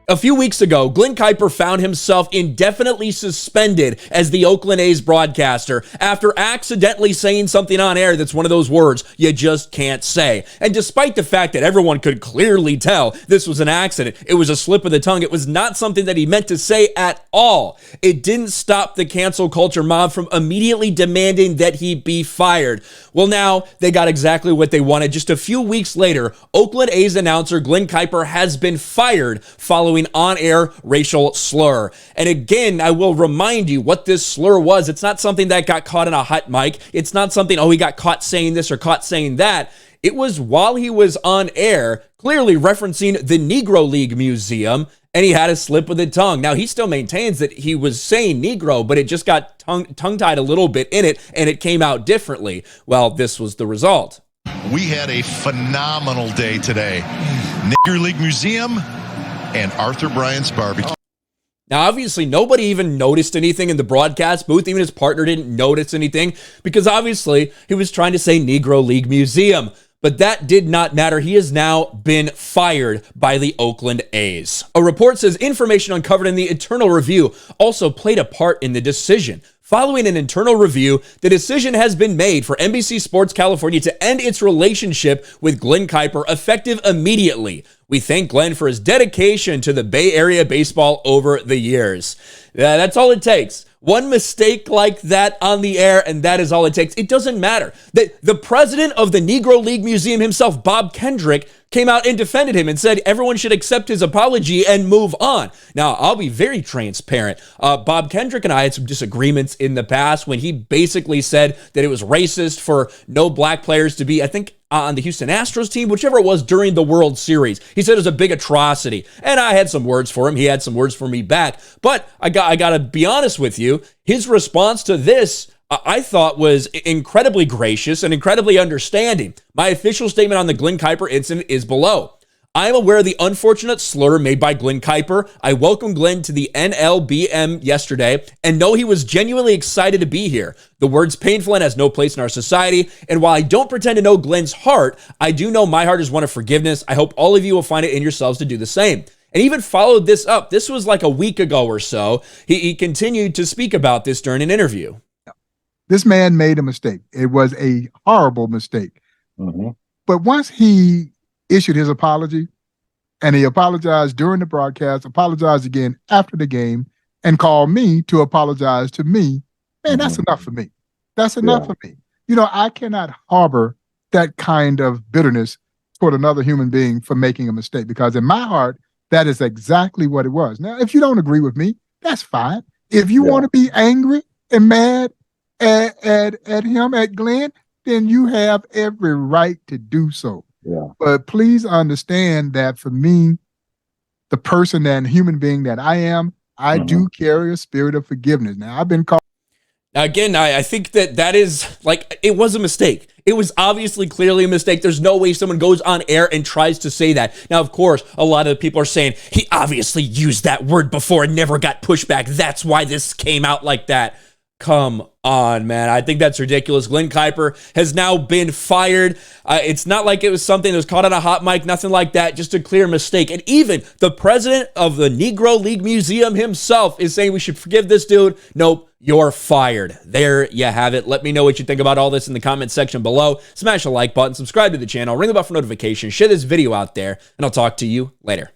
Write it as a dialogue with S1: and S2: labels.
S1: A few weeks ago, Glen Kuiper found himself indefinitely suspended as the Oakland A's broadcaster after accidentally saying something on air that's one of those words you just can't say. And despite the fact that everyone could clearly tell this was an accident, it was a slip of the tongue, it was not something that he meant to say at all, it didn't stop the cancel culture mob from immediately demanding that he be fired. Well, now they got exactly what they wanted. Just a few weeks later, Oakland A's announcer Glen Kuiper has been fired following on-air racial slur. And again, I will remind you what this slur was. It's not something that got caught in a hot mic. It's not something, oh, he got caught saying this or caught saying that. It was while he was on air, clearly referencing the Negro League Museum, and he had a slip of the tongue. Now, he still maintains that he was saying Negro, but it just got tongue-tied a little bit in it, and it came out differently. Well, this was the result.
S2: We had a phenomenal day today. Negro League Museum and Arthur Bryant's Barbecue.
S1: Now, obviously, nobody even noticed anything in the broadcast booth. Even his partner didn't notice anything because obviously he was trying to say Negro League Museum. But that did not matter. He has now been fired by the Oakland A's. A report says information uncovered in the internal review also played a part in the decision. Following an internal review, the decision has been made for NBC Sports California to end its relationship with Glen Kuiper effective immediately. We thank Glen for his dedication to the Bay Area baseball over the years. That's all it takes. One mistake like that on the air, and that is all it takes. It doesn't matter. The president of the Negro League Museum himself, Bob Kendrick, came out and defended him and said everyone should accept his apology and move on. Now, I'll be very transparent. Bob Kendrick and I had some disagreements in the past when he basically said that it was racist for no black players to be, I think, on the Houston Astros team, whichever it was during the World Series. He said it was a big atrocity. And I had some words for him. He had some words for me back. But I got to be honest with you, his response to this I thought was incredibly gracious and incredibly understanding. My official statement on the Glen Kuiper incident is below. I am aware of the unfortunate slur made by Glen Kuiper. I welcomed Glen to the NLBM yesterday and know he was genuinely excited to be here. The word's painful and has no place in our society. And while I don't pretend to know Glen's heart, I do know my heart is one of forgiveness. I hope all of you will find it in yourselves to do the same. And even followed this up. This was like a week ago or so. He continued to speak about this during an interview.
S3: This man made a mistake. It was a horrible mistake. Mm-hmm. But once he issued his apology, and he apologized during the broadcast, apologized again after the game, and called me to apologize to me, man, that's enough for me. That's enough for me. You know, I cannot harbor that kind of bitterness toward another human being for making a mistake, because in my heart, that is exactly what it was. Now, if you don't agree with me, that's fine. If you want to be angry and mad at him, at Glen, then you have every right to do so. Yeah. But please understand that for me, the person and human being that I am, I do carry a spirit of forgiveness. Now, I've been called.
S1: Again, I think that is like, it was a mistake. It was obviously clearly a mistake. There's no way someone goes on air and tries to say that. Now, of course, a lot of people are saying he obviously used that word before and never got pushback. That's why this came out like that. Come on, man. I think that's ridiculous. Glen Kuiper has now been fired. It's not like it was something that was caught on a hot mic, nothing like that, just a clear mistake. And even the president of the Negro League Museum himself is saying we should forgive this dude. Nope, you're fired. There you have it. Let me know what you think about all this in the comment section below. Smash the like button, subscribe to the channel, ring the bell for notifications, share this video out there, and I'll talk to you later.